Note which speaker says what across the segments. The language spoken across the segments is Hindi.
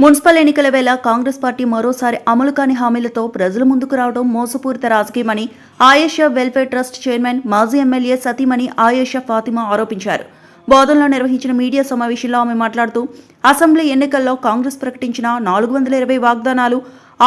Speaker 1: మున్సిపల్ ఎన్నికల వేళ కాంగ్రెస్ పార్టీ మరోసారి అమలు కాని హామీలతో ప్రజల ముందుకు రావడం మోసపూరిత రాజకీయమని ఆయేషా వెల్ఫేర్ ట్రస్ట్ చైర్మన్ మాజీ ఎమ్మెల్యే సతీమణి ఆయేషా ఫాతిమా ఆరోపించారు. బోధనలో నిర్వహించిన మీడియా సమావేశంలో ఆమె మాట్లాడుతూ అసెంబ్లీ ఎన్నికల్లో కాంగ్రెస్ ప్రకటించిన 420 వాగ్దానాలు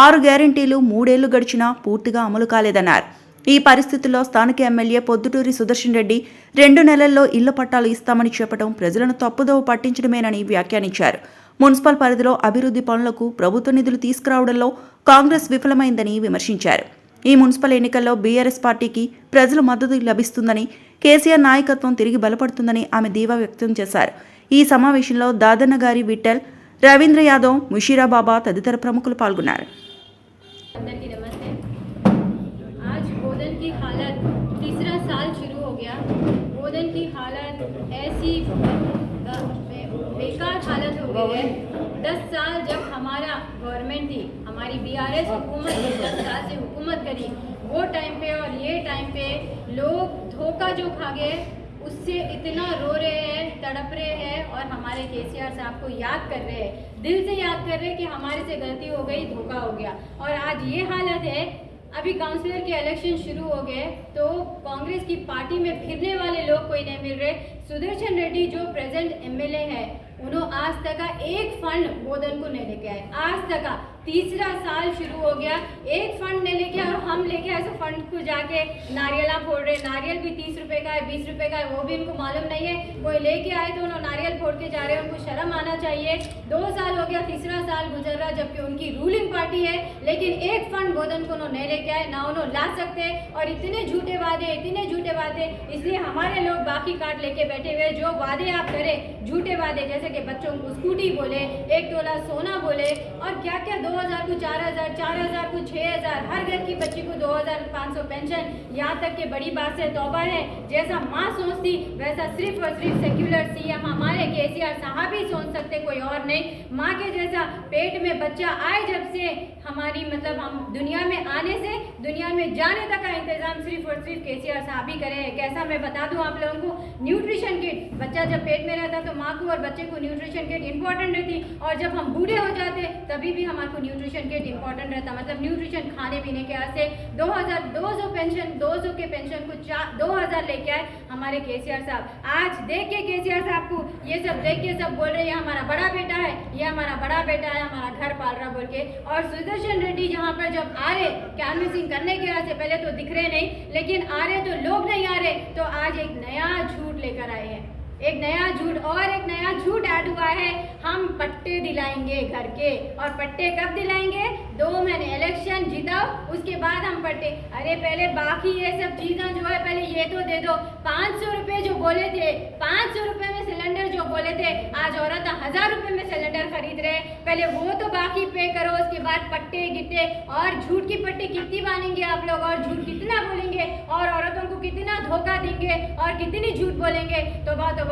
Speaker 1: 6 గ్యారంటీలు 3 ఏళ్లు గడిచినా పూర్తిగా అమలు కాలేదన్నారు. ఈ పరిస్థితుల్లో స్థానిక ఎమ్మెల్యే పొద్దుటూరి సుదర్శన్ రెడ్డి 2 నెలల్లో ఇళ్ల పట్టాలు ఇస్తామని చెప్పడం ప్రజలను తప్పుదోవ పట్టించడమేనని వ్యాఖ్యానించారు. మున్సిపల్ పరిధిలో అభివృద్ధి పనులకు ప్రభుత్వ నిధులు తీసుకురావడంలో కాంగ్రెస్ విఫలమైందని విమర్శించారు. ఈ మున్సిపల్ ఎన్నికల్లో బీఆర్ఎస్ పార్టీకి ప్రజల మద్దతు లభిస్తుందని, కేసీఆర్ నాయకత్వం తిరిగి బలపడుతుందని ఆమె ధీమా వ్యక్తం చేశారు. ఈ సమావేశంలో దాదన్నగారి విఠల్, రవీంద్ర యాదవ్, ముషీరా బాబా తదితర ప్రముఖులు పాల్గొన్నారు.
Speaker 2: बेकार हालत हो गई है। 10 साल जब हमारा गवर्नमेंट थी, हमारी बीआरएस हुकूमत ने 10 साल से हुकूमत करी, वो टाइम पे और ये टाइम पे लोग धोखा जो खा गए उससे इतना रो रहे हैं, तड़प रहे हैं और हमारे केसीआर साहब को याद कर रहे हैं, दिल से याद कर रहे हैं कि हमारे से गलती हो गई, धोखा हो गया। और आज ये हालत है। अभी काउंसिलर के इलेक्शन शुरू हो गए तो कांग्रेस की पार्टी में फिरने वाले लोग कोई नहीं मिल रहे। सुदर्शन रेड्डी जो प्रेजेंट एमएलए है, उन्होंने आज तक का एक फंड बोधन को नहीं लेके आए। आज तक का तीसरा साल शुरू हो गया, एक फंड नहीं लेके और हम लेके आए फंड को जाके नारियला फोड़ रहे। नारियल भी 30 रुपए का है, 20 रुपए का है, वो भी इनको मालूम नहीं है। कोई लेके आए तो उन्होंने नारियल फोड़ के जा रहे हैं, उनको शर्म आना चाहिए। 2 साल हो गया, तीसरा साल गुजर रहा जबकि उनकी रूलिंग पार्टी है, लेकिन एक फंड बोधन को उन्होंने नहीं लेके आए, ना उन्होंने ला सकते। और इतने झूठे वादे, इसलिए हमारे लोग बाकी कार्ड लेके बैठे हुए। जो वादे आप करें, झूठे वादे, जैसे कि बच्चों को स्कूटी बोले, 1 तोला सोना बोले और क्या क्या 2000 को 4000, 4000 को 6000, हर घर की बच्ची को 2500 पेंशन। यहाँ तक कि बड़ी बात से तौबा है, जैसा माँ सोचती वैसा सिर्फ और सिर्फ सेक्युलर सीएम हमारे केसीआर साहब ही सोच सकते, कोई और नहीं। माँ के जैसा पेट में बच्चा आए जब से हमारी हम दुनिया में आने से दुनिया में जाने तक का इंतजाम सिर्फ और सिर्फ केसीआर साहब ही करे। कैसा मैं बता दूं आप लोगों को, न्यूट्रिशन किट, बच्चा जब पेट में रहता तो माँ को और बच्चे को न्यूट्रिशन किट इंपॉर्टेंट रहती, और जब हम बूढ़े हो जाते तभी भी हमारे को न्यूट्रिशन किट इंपॉर्टेंट रहता। न्यूट्रिशन खाने पीने के वास्ते 200 पेंशन, 200 के पेंशन को 2000 लेके आए हमारे केसीआर साहब। आज देख के केसीआर साहब को ये सब देख के सब बोल रहे हैं हमारा बड़ा बेटा है, ये हमारा बड़ा बेटा है, हमारा घर पाल रहा बोल के। और सुदर्शन रेड्डी यहाँ पर जब आ रहे कैनवसिंग करने के वास्ते, पहले तो दिख रहे नहीं, लेकिन आ रहे तो लोग नहीं आ रहे, तो आज एक नया झूठ लेकर आए हैं, एक नया झूठ। और एक नया झूठ ऐड हुआ है, हम पट्टे दिलाएंगे घर के। और पट्टे कब दिलाएंगे? 2 महीने इलेक्शन जीताओ उसके बाद हम पट्टे। अरे पहले बाकी ये सब चीज़ें जो है पहले ये तो दे दो। 500 रुपये जो बोले थे, 500 रुपये में सिलेंडर जो बोले थे, आज औरत 1000 रुपये में सिलेंडर खरीद रहे। पहले वो तो बाकी पे करो, उसके बाद पट्टे गिट्टे। और झूठ की पट्टी कितनी बांधेंगे आप लोग, और झूठ कितना बोलेंगे, और औरतों को कितना धोखा देंगे और कितनी झूठ बोलेंगे। तो बात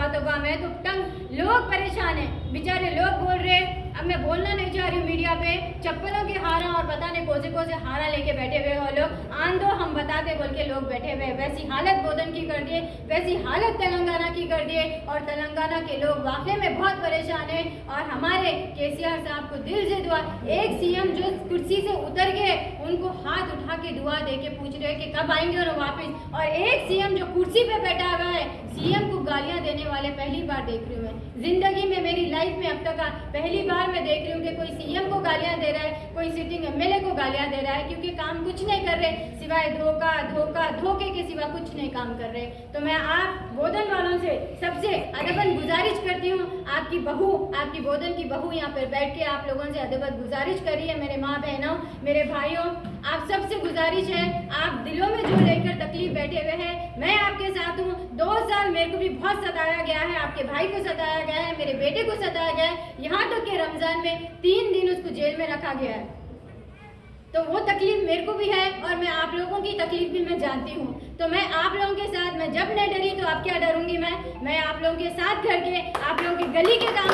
Speaker 2: मैं तो तंग, लोग परेशान हैं, बेचारे लोग बोल रहे। अब मैं बोलना नहीं चाह रही हूँ मीडिया पे, चप्पलों के हारा और पता नहीं कोसे हारा लेके बैठे हुए हो लोग, आन दो हम बताते बोल के लोग बैठे हुए। वैसी हालत बोधन की कर दिए, वैसी हालत तेलंगाना की कर दिए, और तेलंगाना के लोग वाकई में बहुत परेशान है। और हमारे केसीआर साहब को दिल से दुआ, एक सीएम जो कुर्सी से उतर गए उनको हाथ उठा के दुआ दे के पूछ रहे कि कब आएंगे और वापस। और एक सीएम जो कुर्सी पे बैठा हुआ है, सीएम को गालियां देने वाले पहली बार देख रही हूँ मैं जिंदगी में, मेरी लाइफ में अब तक पहली बार मैं देख रही हूँ कि कोई सीएम को गालियां दे रहा है, कोई सिटिंग एमएलए को गालियां दे रहा है, क्योंकि काम कुछ नहीं कर रहे सिवाय धोखे के सिवा कुछ नहीं काम कर रहे। तो मैं आप बोधन वालों से सबसे अदबन गुजारिश करती हूँ, आपकी बहू, आपकी बोधन की बहू यहाँ पर बैठ के आप लोगों से अदबन गुजारिश कर रही है। मेरे माँ बहनों, मेरे भाइयों, आप सबसे गुजारिश है, आप दिलों में जो लेकर तकलीफ बैठे हुए हैं, मैं आपके साथ हूँ। 2 साल मेरे को भी बहुत सताया गया है, आपके भाई को सताया गया है, मेरे बेटे को सताया गया है, यहाँ तक कि रमजान में 3 दिन उसको जेल में रखा गया है। तो वो तकलीफ मेरे को भी है और मैं आप लोगों की तकलीफ भी मैं जानती हूँ। तो मैं आप लोगों के साथ, मैं जब नहीं डरी तो अब क्या डरूंगी मैं आप लोगों के साथ करके आप लोगों की गली के काम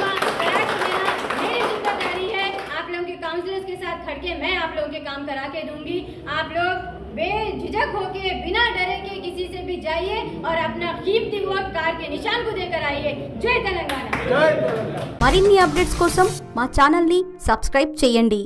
Speaker 2: मेरी जिम्मेदारी है। आप लोगों के काउंसलर्स के साथ खड़ के मैं आप लोगों के काम करा के दूंगी। आप लोग बेझिझक होके, बिना डरे के किसी से भी जाइए और अपना कीमती वक्त कार के निशान को देकर आइए। जय तेलंगाना।
Speaker 3: మరిన్ని అప్డేట్స్ కోసం మా ఛానల్ని సబ్స్క్రైబ్ చేయండి.